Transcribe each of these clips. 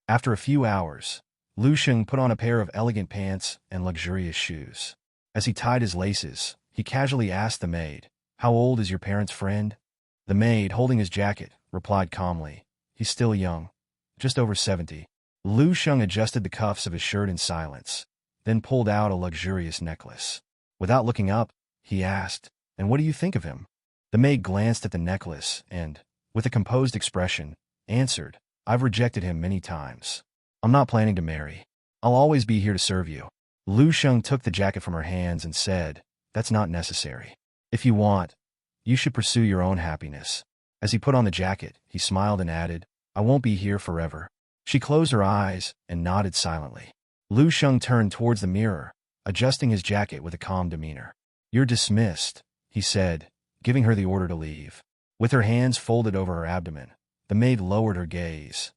After a few hours, Lu Sheng put on a pair of elegant pants and luxurious shoes. As he tied his laces, he casually asked the maid, "How old is your parent's friend?" The maid, holding his jacket, replied calmly, "He's still young, just over 70. Lu Sheng adjusted the cuffs of his shirt in silence, then pulled out a luxurious necklace. Without looking up, he asked, "And what do you think of him?" The maid glanced at the necklace and, with a composed expression, answered, "I've rejected him many times. I'm not planning to marry. I'll always be here to serve you." Lu Sheng took the jacket from her hands and said, "That's not necessary. If you want, you should pursue your own happiness." As he put on the jacket, he smiled and added, "I won't be here forever." She closed her eyes and nodded silently. Lu Sheng turned towards the mirror, adjusting his jacket with a calm demeanor. "You're dismissed," he said, giving her the order to leave. With her hands folded over her abdomen, the maid lowered her gaze,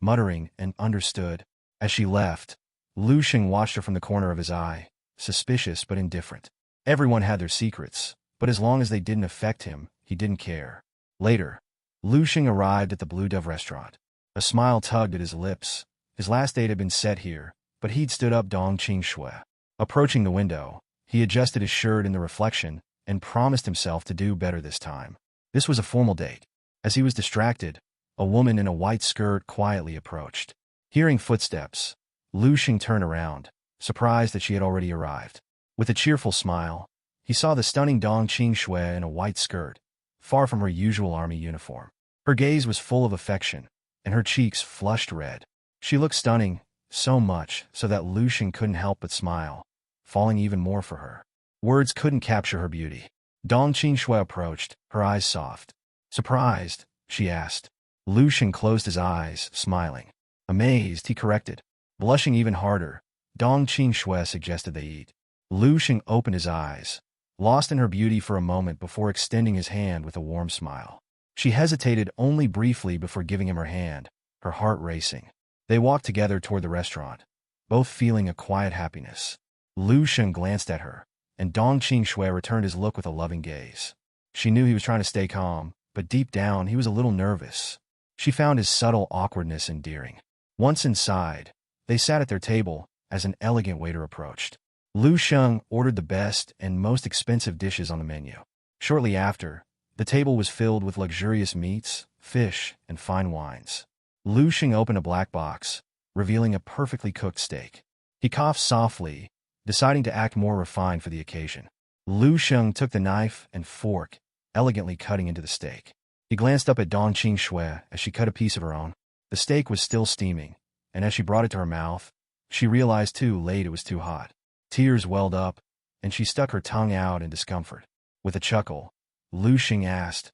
muttering and understood. As she left, Lu Sheng watched her from the corner of his eye, suspicious but indifferent. Everyone had their secrets, but as long as they didn't affect him, he didn't care. Later, Lu Sheng arrived at the Blue Dove restaurant. A smile tugged at his lips. His last date had been set here, but he'd stood up Dong Qing Shui. Approaching the window, he adjusted his shirt in the reflection and promised himself to do better this time. This was a formal date. As he was distracted, a woman in a white skirt quietly approached. Hearing footsteps, Lu Sheng turned around, surprised that she had already arrived. With a cheerful smile, he saw the stunning Dong Qing Shui in a white skirt, far from her usual army uniform. Her gaze was full of affection, and her cheeks flushed red. She looked stunning, so much so that Lu Sheng couldn't help but smile, falling even more for her. Words couldn't capture her beauty. Dong Qing Shui approached, her eyes soft. "Surprised?" she asked. Lu Sheng closed his eyes, smiling. Amazed, he corrected. Blushing even harder, Dong Qing Shui suggested they eat. Lu Sheng opened his eyes, lost in her beauty for a moment before extending his hand with a warm smile. She hesitated only briefly before giving him her hand, her heart racing. They walked together toward the restaurant, both feeling a quiet happiness. Lu Sheng glanced at her, and Dong Qing Shui returned his look with a loving gaze. She knew he was trying to stay calm, but deep down he was a little nervous. She found his subtle awkwardness endearing. Once inside, they sat at their table as an elegant waiter approached. Lu Sheng ordered the best and most expensive dishes on the menu. Shortly after, the table was filled with luxurious meats, fish, and fine wines. Lu Sheng opened a black box, revealing a perfectly cooked steak. He coughed softly, deciding to act more refined for the occasion. Lu Sheng took the knife and fork, elegantly cutting into the steak. He glanced up at Dong Qing Shui as she cut a piece of her own. The steak was still steaming, and as she brought it to her mouth, she realized too late it was too hot. Tears welled up, and she stuck her tongue out in discomfort. With a chuckle, Lu Sheng asked,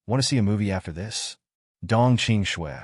"Want to see a movie after this?" Dong Qing Shui,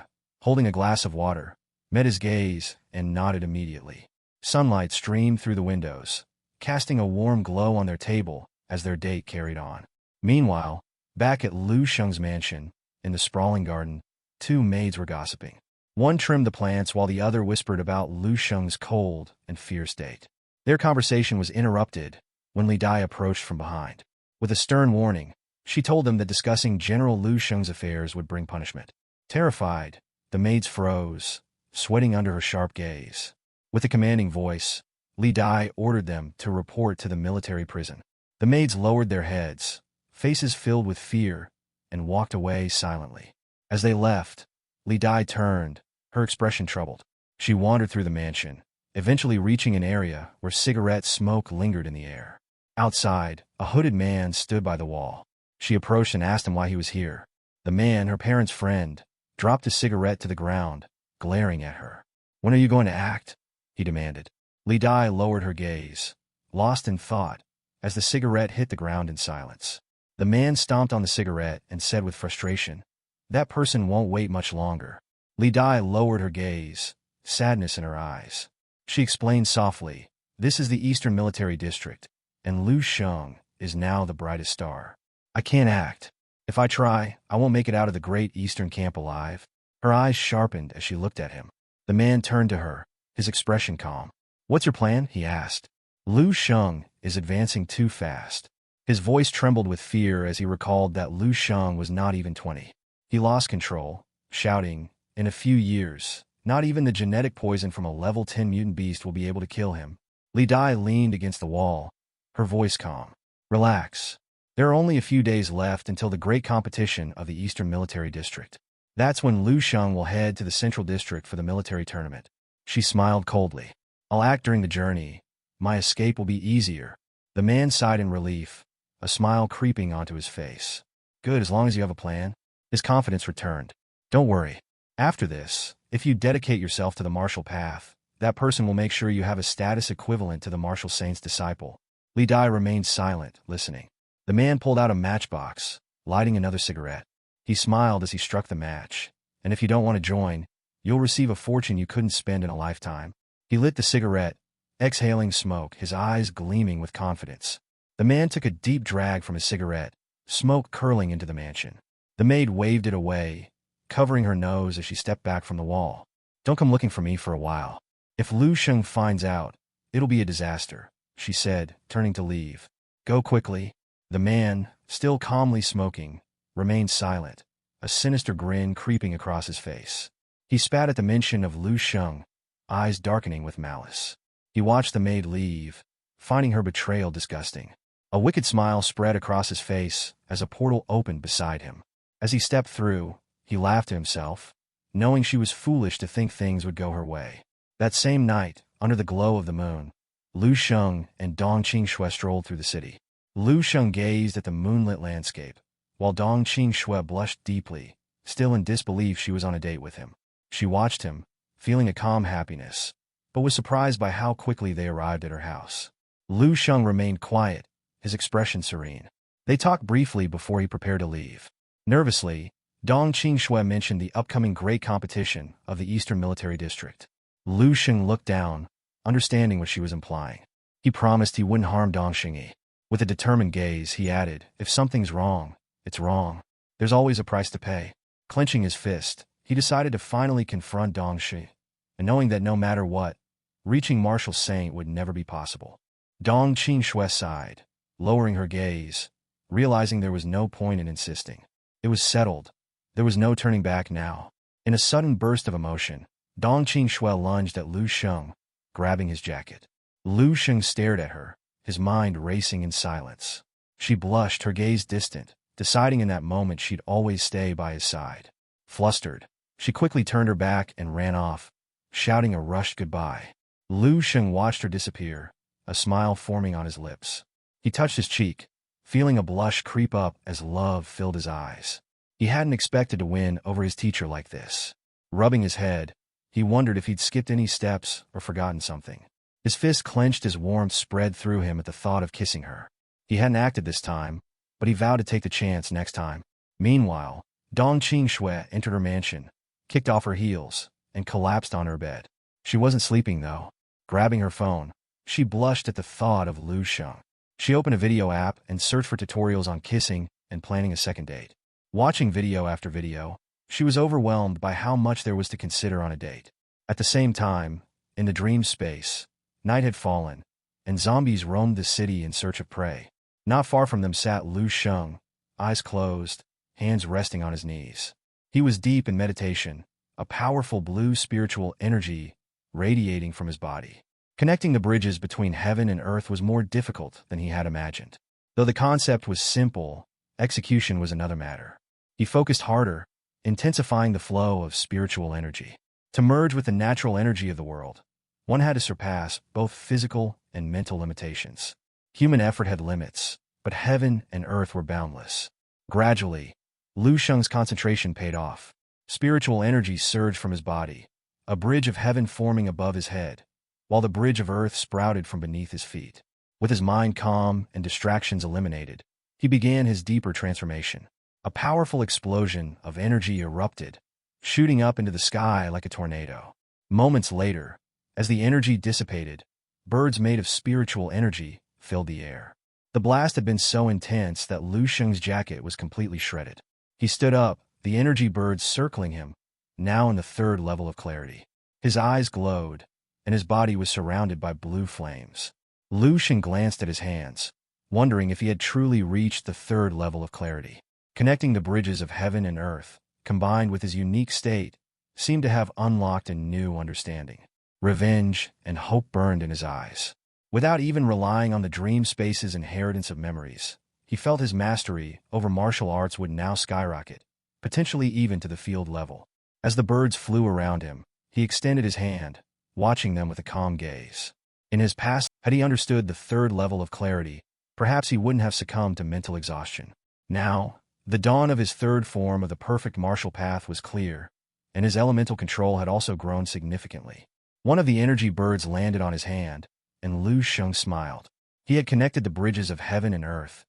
holding a glass of water, met his gaze and nodded immediately. Sunlight streamed through the windows, casting a warm glow on their table as their date carried on. Meanwhile, back at Lu Sheng's mansion, in the sprawling garden, two maids were gossiping. One trimmed the plants while the other whispered about Lu Sheng's cold and fierce date. Their conversation was interrupted when Li Dai approached from behind. With a stern warning, she told them that discussing General Lu Sheng's affairs would bring punishment. Terrified, the maids froze, sweating under her sharp gaze. With a commanding voice, Li Dai ordered them to report to the military prison. The maids lowered their heads, faces filled with fear, and walked away silently. As they left, Li Dai turned, her expression troubled. She wandered through the mansion, eventually reaching an area where cigarette smoke lingered in the air. Outside, a hooded man stood by the wall. She approached and asked him why he was here. The man, her parents' friend, dropped his cigarette to the ground, glaring at her. "When are you going to act?" he demanded. Li Dai lowered her gaze, lost in thought, as the cigarette hit the ground in silence. The man stomped on the cigarette and said with frustration, "That person won't wait much longer." Li Dai lowered her gaze, sadness in her eyes. She explained softly, "This is the Eastern Military District, and Lu Sheng is now the brightest star. I can't act. If I try, I won't make it out of the Great Eastern Camp alive." Her eyes sharpened as she looked at him. The man turned to her, his expression calm. "What's your plan?" he asked. "Lu Sheng is advancing too fast." His voice trembled with fear as he recalled that Lu Sheng was not even 20. He lost control, shouting, "In a few years, Not even the genetic poison from a level 10 mutant beast will be able to kill him. Li Dai leaned against the wall, her voice calm. Relax. There are only a few days left until the great competition of the Eastern Military District. That's when Lu Sheng will head to the Central District for the military tournament. She smiled coldly. I'll act during the journey. My escape will be easier. The man sighed in relief, a smile creeping onto his face. Good, as long as you have a plan. His confidence returned. Don't worry. After this, if you dedicate yourself to the martial path, that person will make sure you have a status equivalent to the martial saint's disciple. Li Dai remained silent, listening. The man pulled out a matchbox, lighting another cigarette. He smiled as he struck the match. And if you don't want to join, you'll receive a fortune you couldn't spend in a lifetime. He lit the cigarette, exhaling smoke, his eyes gleaming with confidence. The man took a deep drag from his cigarette, smoke curling into the mansion. The maid waved it away, covering her nose as she stepped back from the wall. Don't come looking for me for a while. If Lu Sheng finds out, it'll be a disaster, she said, turning to leave. Go quickly. The man, still calmly smoking, remained silent, a sinister grin creeping across his face. He spat at the mention of Lu Sheng, eyes darkening with malice. He watched the maid leave, finding her betrayal disgusting. A wicked smile spread across his face as a portal opened beside him. As he stepped through, he laughed to himself, knowing she was foolish to think things would go her way. That same night, under the glow of the moon, Lu Sheng and Dong Qingxue strolled through the city. Lu Sheng gazed at the moonlit landscape, while Dong Qingxue blushed deeply, still in disbelief she was on a date with him. She watched him, feeling a calm happiness, but was surprised by how quickly they arrived at her house. Lu Sheng remained quiet, his expression serene. They talked briefly before he prepared to leave. Nervously, Dong Qingxue mentioned the upcoming great competition of the Eastern Military District. Lu Sheng looked down, understanding what she was implying. He promised he wouldn't harm Dong Xingyi. With a determined gaze, he added, if something's wrong, it's wrong. There's always a price to pay. Clenching his fist, he decided to finally confront Dong Xi, and knowing that no matter what, reaching Martial Saint would never be possible. Dong Qingxue sighed, lowering her gaze, realizing there was no point in insisting. It was settled. There was no turning back now. In a sudden burst of emotion, Dong Qingxue lunged at Lu Sheng, grabbing his jacket. Lu Sheng stared at her, his mind racing in silence. She blushed, her gaze distant, deciding in that moment she'd always stay by his side. Flustered, she quickly turned her back and ran off, shouting a rushed goodbye. Lu Sheng watched her disappear, a smile forming on his lips. He touched his cheek, feeling a blush creep up as love filled his eyes. He hadn't expected to win over his teacher like this. Rubbing his head, he wondered if he'd skipped any steps or forgotten something. His fist clenched as warmth spread through him at the thought of kissing her. He hadn't acted this time, but he vowed to take the chance next time. Meanwhile, Dong Qingxue entered her mansion, kicked off her heels, and collapsed on her bed. She wasn't sleeping, though. Grabbing her phone, she blushed at the thought of Lu Sheng. She opened a video app and searched for tutorials on kissing and planning a second date. Watching video after video, she was overwhelmed by how much there was to consider on a date. At the same time, in the dream space, night had fallen, and zombies roamed the city in search of prey. Not far from them sat Lu Sheng, eyes closed, hands resting on his knees. He was deep in meditation, a powerful blue spiritual energy radiating from his body. Connecting the bridges between heaven and earth was more difficult than he had imagined. Though the concept was simple, execution was another matter. He focused harder, intensifying the flow of spiritual energy. To merge with the natural energy of the world, one had to surpass both physical and mental limitations. Human effort had limits, but heaven and earth were boundless. Gradually, Lu Sheng's concentration paid off. Spiritual energy surged from his body, a bridge of heaven forming above his head, while the bridge of earth sprouted from beneath his feet. With his mind calm and distractions eliminated, he began his deeper transformation. A powerful explosion of energy erupted, shooting up into the sky like a tornado. Moments later, as the energy dissipated, birds made of spiritual energy filled the air. The blast had been so intense that Lu Sheng's jacket was completely shredded. He stood up, the energy birds circling him, now in the third level of clarity. His eyes glowed, and his body was surrounded by blue flames. Lu Sheng glanced at his hands, wondering if he had truly reached the third level of clarity. Connecting the bridges of heaven and earth, combined with his unique state, seemed to have unlocked a new understanding. Revenge and hope burned in his eyes. Without even relying on the dream space's inheritance of memories, he felt his mastery over martial arts would now skyrocket, potentially even to the field level. As the birds flew around him, he extended his hand, watching them with a calm gaze. In his past, had he understood the third level of clarity, perhaps he wouldn't have succumbed to mental exhaustion. Now, the dawn of his third form of the perfect martial path was clear, and his elemental control had also grown significantly. One of the energy birds landed on his hand, and Lu Sheng smiled. He had connected the bridges of heaven and earth,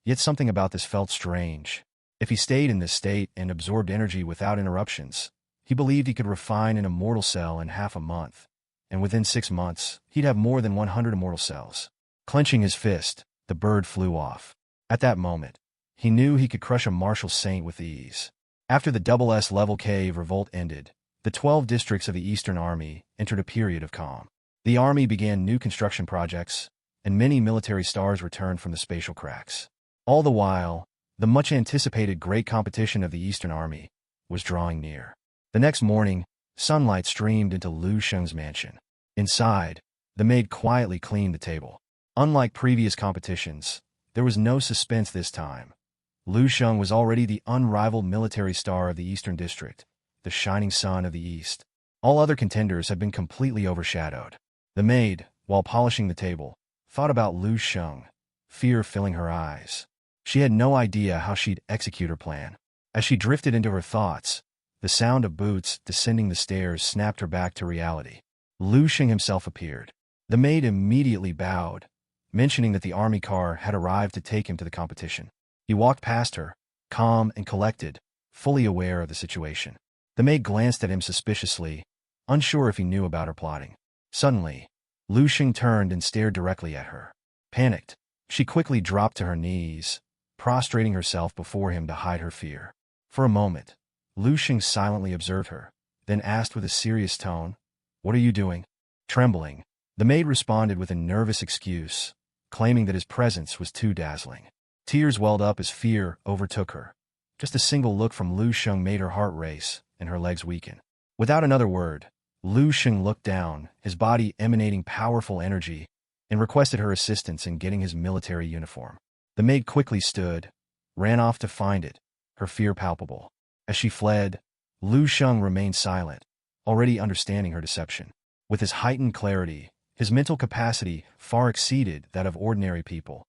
yet something about this felt strange. If he stayed in this state and absorbed energy without interruptions, he believed he could refine an immortal cell in half a month, and within 6 months, he'd have more than 100 immortal cells. Clenching his fist, the bird flew off. At that moment, he knew he could crush a martial saint with ease. After the double S level cave revolt ended, the 12 districts of the Eastern Army entered a period of calm. The army began new construction projects, and many military stars returned from the spatial cracks. All the while, the much-anticipated great competition of the Eastern Army was drawing near. The next morning, sunlight streamed into Lu Sheng's mansion. Inside, the maid quietly cleaned the table. Unlike previous competitions, there was no suspense this time. Lu Sheng was already the unrivaled military star of the Eastern District, the shining sun of the East. All other contenders had been completely overshadowed. The maid, while polishing the table, thought about Lu Sheng, fear filling her eyes. She had no idea how she'd execute her plan. As she drifted into her thoughts, the sound of boots descending the stairs snapped her back to reality. Lu Sheng himself appeared. The maid immediately bowed, mentioning that the army car had arrived to take him to the competition. He walked past her, calm and collected, fully aware of the situation. The maid glanced at him suspiciously, unsure if he knew about her plotting. Suddenly, Lu Sheng turned and stared directly at her. Panicked, she quickly dropped to her knees, prostrating herself before him to hide her fear. For a moment, Lu Sheng silently observed her, then asked with a serious tone, "What are you doing?" Trembling, the maid responded with a nervous excuse, claiming that his presence was too dazzling. Tears welled up as fear overtook her. Just a single look from Lu Sheng made her heart race and her legs weaken. Without another word, Lu Sheng looked down, his body emanating powerful energy, and requested her assistance in getting his military uniform. The maid quickly stood, ran off to find it, her fear palpable. As she fled, Lu Sheng remained silent, already understanding her deception. With his heightened clarity, his mental capacity far exceeded that of ordinary people.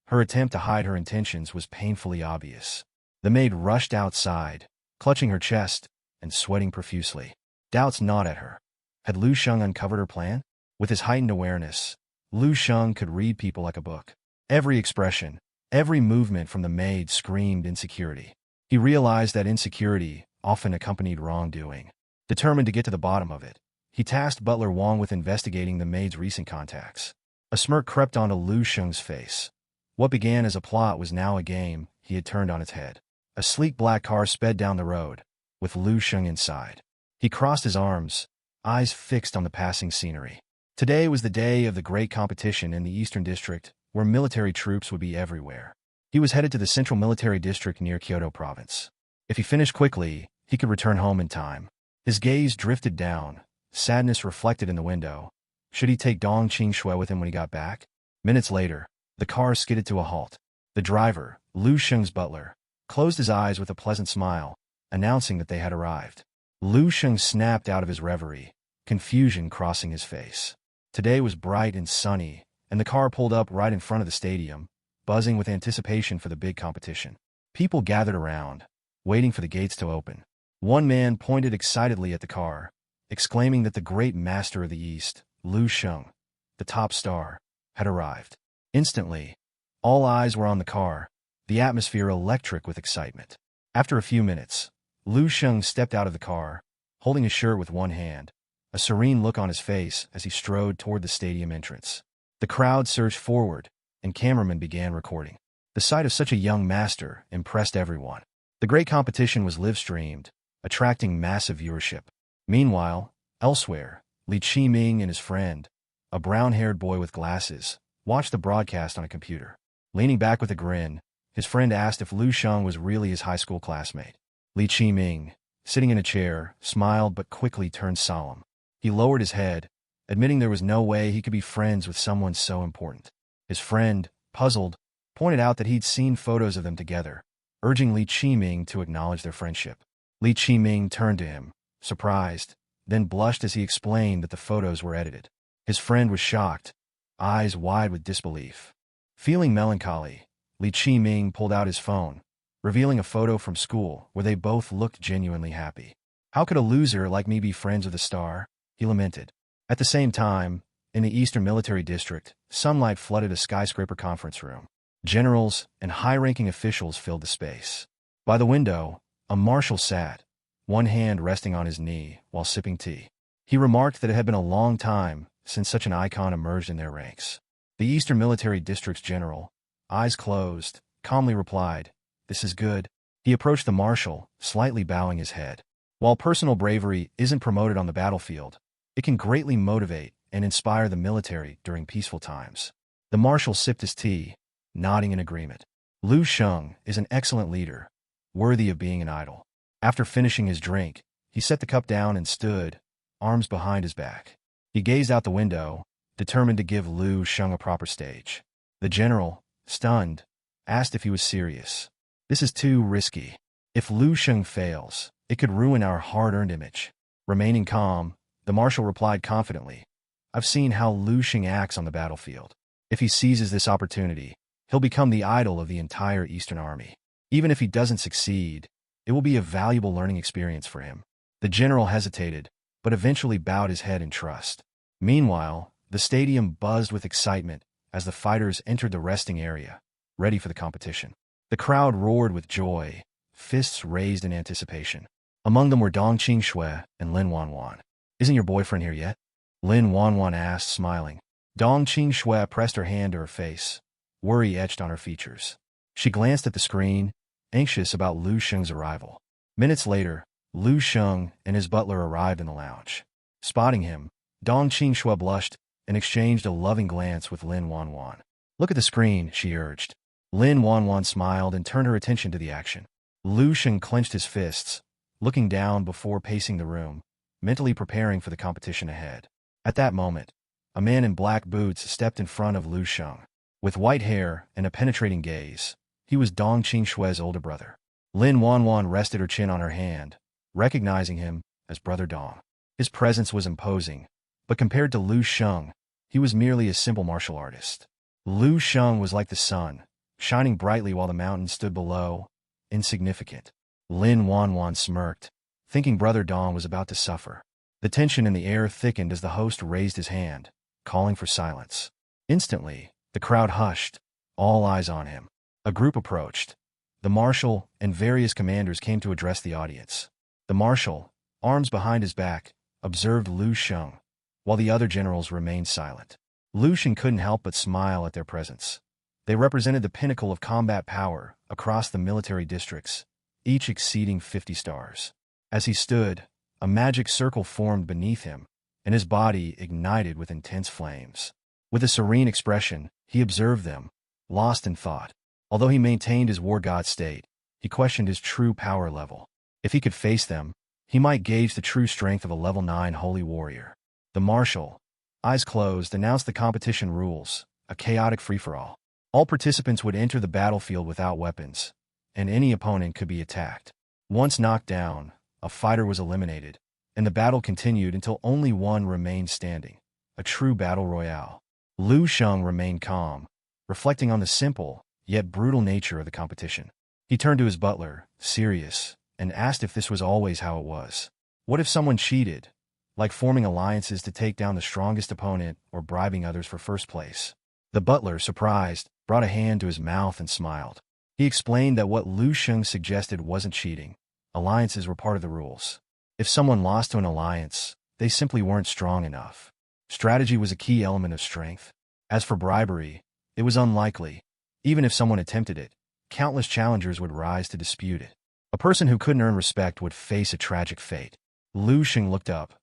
Her attempt to hide her intentions was painfully obvious. The maid rushed outside, clutching her chest and sweating profusely. Doubts gnawed at her. Had Lu Sheng uncovered her plan? With his heightened awareness, Lu Sheng could read people like a book. Every expression, every movement from the maid screamed insecurity. He realized that insecurity often accompanied wrongdoing. Determined to get to the bottom of it, he tasked Butler Wong with investigating the maid's recent contacts. A smirk crept onto Lu Sheng's face. What began as a plot was now a game he had turned on its head. A sleek black car sped down the road, with Lu Sheng inside. He crossed his arms, eyes fixed on the passing scenery. Today was the day of the great competition in the Eastern District, where military troops would be everywhere. He was headed to the Central Military District near Kyoto Province. If he finished quickly, he could return home in time. His gaze drifted down, sadness reflected in the window. Should he take Dong Qingxue with him when he got back? Minutes later, the car skidded to a halt. The driver, Lu Sheng's butler, closed his eyes with a pleasant smile, announcing that they had arrived. Lu Sheng snapped out of his reverie, confusion crossing his face. Today was bright and sunny, and the car pulled up right in front of the stadium, buzzing with anticipation for the big competition. People gathered around, waiting for the gates to open. One man pointed excitedly at the car, exclaiming that the great master of the East, Lu Sheng, the top star, had arrived. Instantly, all eyes were on the car, the atmosphere electric with excitement. After a few minutes, Lu Sheng stepped out of the car, holding his shirt with one hand, a serene look on his face as he strode toward the stadium entrance. The crowd surged forward, and cameramen began recording. The sight of such a young master impressed everyone. The great competition was live-streamed, attracting massive viewership. Meanwhile, elsewhere, Li Qiming and his friend, a brown-haired boy with glasses, watched the broadcast on a computer. Leaning back with a grin, his friend asked if Lu Sheng was really his high school classmate. Li Qiming, sitting in a chair, smiled but quickly turned solemn. He lowered his head, admitting there was no way he could be friends with someone so important. His friend, puzzled, pointed out that he'd seen photos of them together, urging Li Qiming to acknowledge their friendship. Li Qiming turned to him, surprised, then blushed as he explained that the photos were edited. His friend was shocked, eyes wide with disbelief. Feeling melancholy, Li Qiming pulled out his phone, revealing a photo from school where they both looked genuinely happy. "How could a loser like me be friends with a star?" he lamented. At the same time, in the Eastern Military District, sunlight flooded a skyscraper conference room. Generals and high-ranking officials filled the space. By the window, a marshal sat, one hand resting on his knee while sipping tea. He remarked that it had been a long time since such an icon emerged in their ranks. The Eastern Military District's general, eyes closed, calmly replied, "This is good." He approached the marshal, slightly bowing his head. While personal bravery isn't promoted on the battlefield, it can greatly motivate and inspire the military during peaceful times. The marshal sipped his tea, nodding in agreement. Lu Sheng is an excellent leader, worthy of being an idol. After finishing his drink, he set the cup down and stood, arms behind his back. He gazed out the window, determined to give Lu Sheng a proper stage. The general, stunned, asked if he was serious. "This is too risky. If Lu Sheng fails, it could ruin our hard-earned image." Remaining calm, the marshal replied confidently, "I've seen how Lu Sheng acts on the battlefield. If he seizes this opportunity, he'll become the idol of the entire Eastern Army. Even if he doesn't succeed, it will be a valuable learning experience for him." The general hesitated, but eventually bowed his head in trust. Meanwhile, the stadium buzzed with excitement as the fighters entered the resting area, ready for the competition. The crowd roared with joy, fists raised in anticipation. Among them were Dong Qingxue and Lin Wanwan. "Isn't your boyfriend here yet?" Lin Wanwan asked, smiling. Dong Qingxue pressed her hand to her face, worry etched on her features. She glanced at the screen, anxious about Lu Sheng's arrival. Minutes later, Lu Sheng and his butler arrived in the lounge. Spotting him, Dong Qingxue blushed and exchanged a loving glance with Lin Wanwan. "Look at the screen," she urged. Lin Wanwan smiled and turned her attention to the action. Lu Sheng clenched his fists, looking down before pacing the room, mentally preparing for the competition ahead. At that moment, a man in black boots stepped in front of Lu Sheng. With white hair and a penetrating gaze, he was Dong Qingxue's older brother. Lin Wanwan rested her chin on her hand, recognizing him as Brother Dong. His presence was imposing, but compared to Lu Sheng, he was merely a simple martial artist. Lu Sheng was like the sun, shining brightly while the mountains stood below, insignificant. Lin Wanwan smirked, thinking Brother Dong was about to suffer. The tension in the air thickened as the host raised his hand, calling for silence. Instantly, the crowd hushed, all eyes on him. A group approached. The marshal and various commanders came to address the audience. The marshal, arms behind his back, observed Lu Sheng, while the other generals remained silent. Lu Sheng couldn't help but smile at their presence. They represented the pinnacle of combat power across the military districts, each exceeding 50 stars. As he stood, a magic circle formed beneath him, and his body ignited with intense flames. With a serene expression, he observed them, lost in thought. Although he maintained his war god state, he questioned his true power level. If he could face them, he might gauge the true strength of a level 9 holy warrior. The marshal, eyes closed, announced the competition rules, a chaotic free-for-all. All participants would enter the battlefield without weapons, and any opponent could be attacked. Once knocked down, a fighter was eliminated, and the battle continued until only one remained standing, a true battle royale. Lu Sheng remained calm, reflecting on the simple, yet brutal nature of the competition. He turned to his butler, serious, and asked if this was always how it was. What if someone cheated, like forming alliances to take down the strongest opponent or bribing others for first place? The butler, surprised, brought a hand to his mouth and smiled. He explained that what Lu Sheng suggested wasn't cheating. Alliances were part of the rules. If someone lost to an alliance, they simply weren't strong enough. Strategy was a key element of strength. As for bribery, it was unlikely. Even if someone attempted it, countless challengers would rise to dispute it. A person who couldn't earn respect would face a tragic fate. Lu Sheng looked up,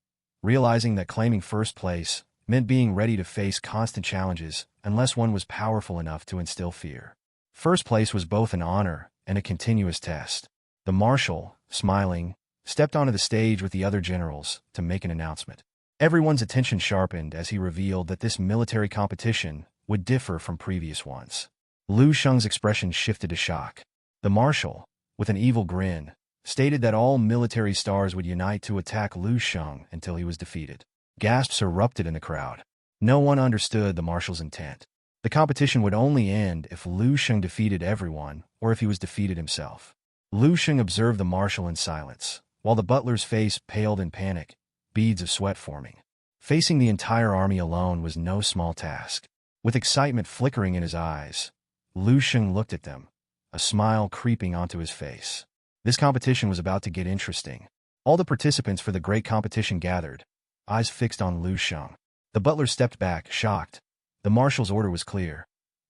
realizing that claiming first place meant being ready to face constant challenges unless one was powerful enough to instill fear. First place was both an honor and a continuous test. The marshal, smiling, stepped onto the stage with the other generals to make an announcement. Everyone's attention sharpened as he revealed that this military competition would differ from previous ones. Lu Sheng's expression shifted to shock. The marshal, with an evil grin, stated that all military stars would unite to attack Lu Sheng until he was defeated. Gasps erupted in the crowd. No one understood the marshal's intent. The competition would only end if Lu Sheng defeated everyone or if he was defeated himself. Lu Sheng observed the marshal in silence, while the butler's face paled in panic, beads of sweat forming. Facing the entire army alone was no small task. With excitement flickering in his eyes, Lu Sheng looked at them, a smile creeping onto his face. This competition was about to get interesting. All the participants for the great competition gathered, eyes fixed on Lu Sheng. The butler stepped back, shocked. The marshal's order was clear.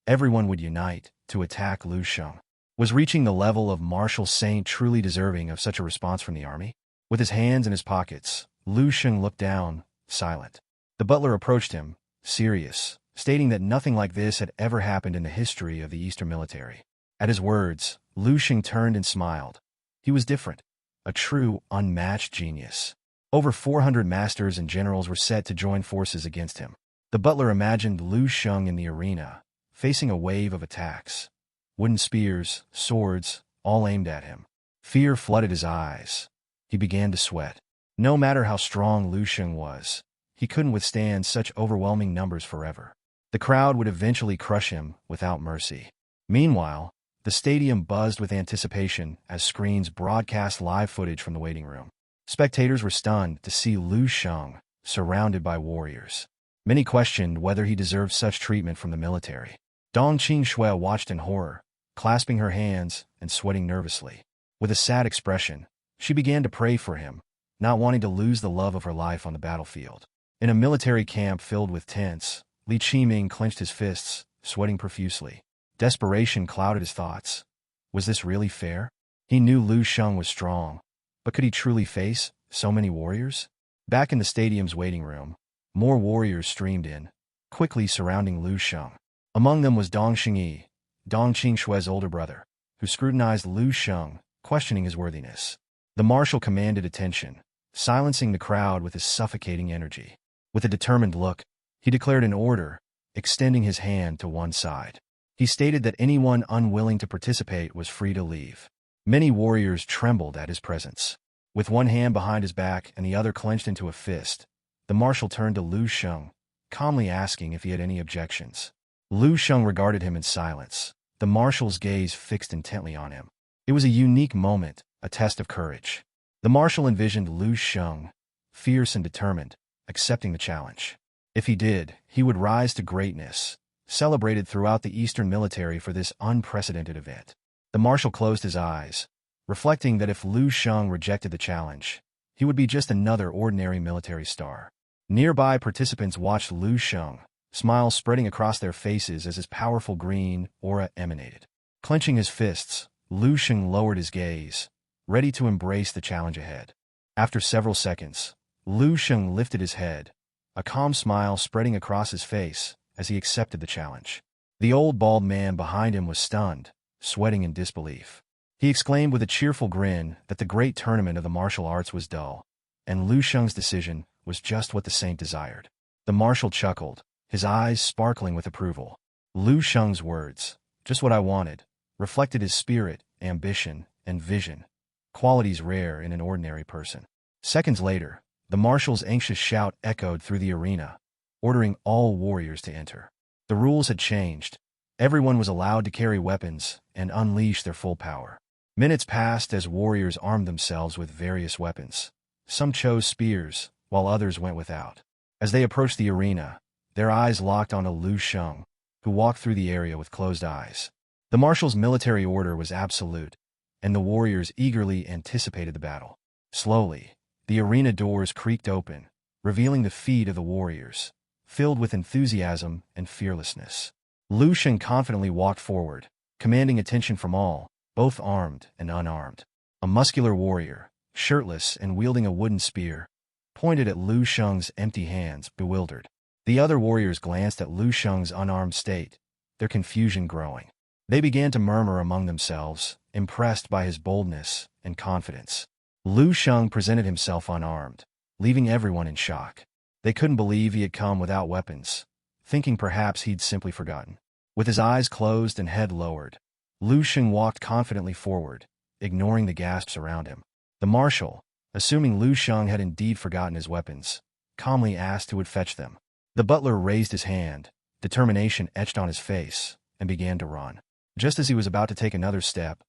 Everyone would unite to attack Lu Sheng. Was reaching the level of martial saint truly deserving of such a response from the army? With his hands in his pockets, Lu Sheng looked down, silent. The butler approached him, serious, stating that nothing like this had ever happened in the history of the Eastern military. At his words, Lu Sheng turned and smiled. He was different, a true, unmatched genius. Over 400 masters and generals were set to join forces against him. The butler imagined Lu Sheng in the arena, facing a wave of attacks. Wooden spears, swords, all aimed at him. Fear flooded his eyes. He began to sweat. No matter how strong Lu Sheng was, he couldn't withstand such overwhelming numbers forever. The crowd would eventually crush him without mercy. Meanwhile, the stadium buzzed with anticipation as screens broadcast live footage from the waiting room. Spectators were stunned to see Lu Sheng surrounded by warriors. Many questioned whether he deserved such treatment from the military. Dong Qingxue watched in horror, clasping her hands and sweating nervously. With a sad expression, she began to pray for him, not wanting to lose the love of her life on the battlefield. In a military camp filled with tents, Li Qiming clenched his fists, sweating profusely. Desperation clouded his thoughts. Was this really fair? He knew Lu Sheng was strong, but could he truly face so many warriors? Back in the stadium's waiting room, more warriors streamed in, quickly surrounding Lu Sheng. Among them was Dong Xingyi, Dong Qingxue's older brother, who scrutinized Lu Sheng, questioning his worthiness. The marshal commanded attention, silencing the crowd with his suffocating energy. With a determined look, he declared an order, extending his hand to one side. He stated that anyone unwilling to participate was free to leave. Many warriors trembled at his presence. With one hand behind his back and the other clenched into a fist, the marshal turned to Lu Sheng, calmly asking if he had any objections. Lu Sheng regarded him in silence, the marshal's gaze fixed intently on him. It was a unique moment, a test of courage. The marshal envisioned Lu Sheng, fierce and determined, accepting the challenge. If he did, he would rise to greatness, celebrated throughout the Eastern military for this unprecedented event. The marshal closed his eyes, reflecting that if Lu Sheng rejected the challenge, he would be just another ordinary military star. Nearby participants watched Lu Sheng, smiles spreading across their faces as his powerful green aura emanated. Clenching his fists, Lu Sheng lowered his gaze, ready to embrace the challenge ahead. After several seconds, Lu Sheng lifted his head, a calm smile spreading across his face as he accepted the challenge. The old bald man behind him was stunned, sweating in disbelief. He exclaimed with a cheerful grin that the great tournament of the martial arts was dull, and Lu Sheng's decision was just what the saint desired. The marshal chuckled, his eyes sparkling with approval. Lu Sheng's words, "just what I wanted," reflected his spirit, ambition, and vision, qualities rare in an ordinary person. Seconds later, the marshal's anxious shout echoed through the arena, ordering all warriors to enter. The rules had changed. Everyone was allowed to carry weapons and unleash their full power. Minutes passed as warriors armed themselves with various weapons. Some chose spears, while others went without. As they approached the arena, their eyes locked onto Lu Sheng, who walked through the area with closed eyes. The marshal's military order was absolute, and the warriors eagerly anticipated the battle. Slowly, the arena doors creaked open, revealing the feet of the warriors, filled with enthusiasm and fearlessness. Lu Sheng confidently walked forward, commanding attention from all, both armed and unarmed. A muscular warrior, shirtless and wielding a wooden spear, pointed at Lu Sheng's empty hands, bewildered. The other warriors glanced at Lu Sheng's unarmed state, their confusion growing. They began to murmur among themselves, impressed by his boldness and confidence. Lu Sheng presented himself unarmed, leaving everyone in shock. They couldn't believe he had come without weapons, thinking perhaps he'd simply forgotten. With his eyes closed and head lowered, Lu Sheng walked confidently forward, ignoring the gasps around him. The marshal, assuming Lu Sheng had indeed forgotten his weapons, calmly asked who would fetch them. The butler raised his hand, determination etched on his face, and began to run. Just as he was about to take another step,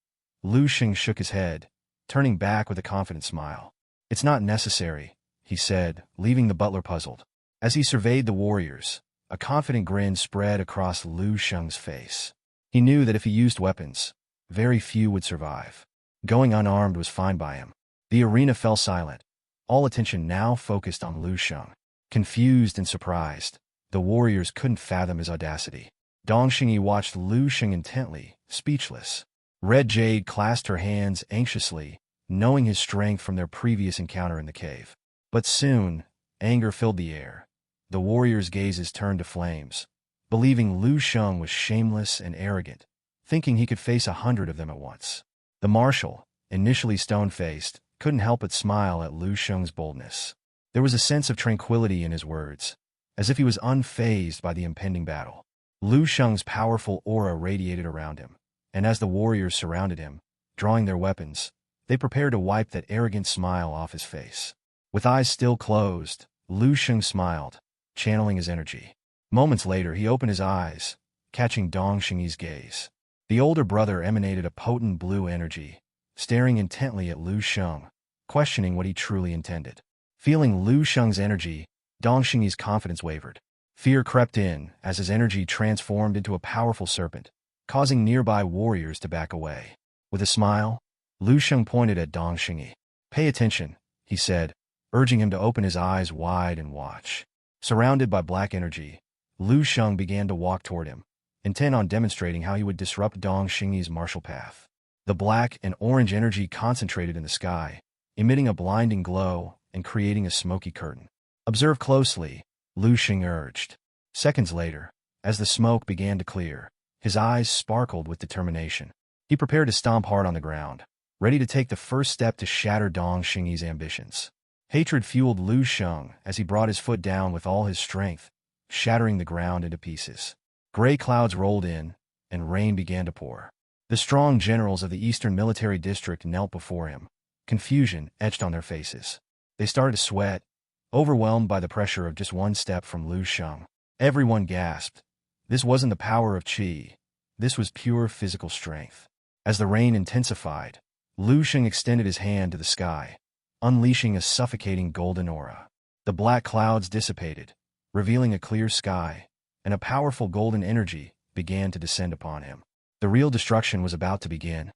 Lu Sheng shook his head, turning back with a confident smile. "It's not necessary," he said, leaving the butler puzzled. As he surveyed the warriors, a confident grin spread across Lu Sheng's face. He knew that if he used weapons, very few would survive. Going unarmed was fine by him. The arena fell silent, all attention now focused on Lu Sheng. Confused and surprised, the warriors couldn't fathom his audacity. Dong Xingyi watched Lu Sheng intently, speechless. Red Jade clasped her hands anxiously, knowing his strength from their previous encounter in the cave. But soon, anger filled the air. The warriors' gazes turned to flames, believing Lu Sheng was shameless and arrogant, thinking he could face 100 of them at once. The marshal, initially stone-faced, couldn't help but smile at Lu Sheng's boldness. There was a sense of tranquility in his words, as if he was unfazed by the impending battle. Lu Sheng's powerful aura radiated around him, and as the warriors surrounded him, drawing their weapons, they prepared to wipe that arrogant smile off his face. With eyes still closed, Lu Sheng smiled, channeling his energy. Moments later, he opened his eyes, catching Dong Xingyi's gaze. The older brother emanated a potent blue energy, staring intently at Lu Sheng, questioning what he truly intended. Feeling Lu Sheng's energy, Dong Xingyi's confidence wavered. Fear crept in as his energy transformed into a powerful serpent, causing nearby warriors to back away. With a smile, Lu Sheng pointed at Dong Xingyi. "Pay attention," he said, urging him to open his eyes wide and watch. Surrounded by black energy, Lu Sheng began to walk toward him, intent on demonstrating how he would disrupt Dong Xingyi's martial path. The black and orange energy concentrated in the sky, emitting a blinding glow and creating a smoky curtain. "Observe closely," Lu Sheng urged. Seconds later, as the smoke began to clear, his eyes sparkled with determination. He prepared to stomp hard on the ground, ready to take the first step to shatter Dong Xingyi's ambitions. Hatred fueled Lu Sheng as he brought his foot down with all his strength, shattering the ground into pieces. Gray clouds rolled in, and rain began to pour. The strong generals of the Eastern Military District knelt before him, confusion etched on their faces. They started to sweat, overwhelmed by the pressure of just one step from Lu Sheng. Everyone gasped. This wasn't the power of qi. This was pure physical strength. As the rain intensified, Lu Sheng extended his hand to the sky, unleashing a suffocating golden aura. The black clouds dissipated, revealing a clear sky, and a powerful golden energy began to descend upon him. The real destruction was about to begin.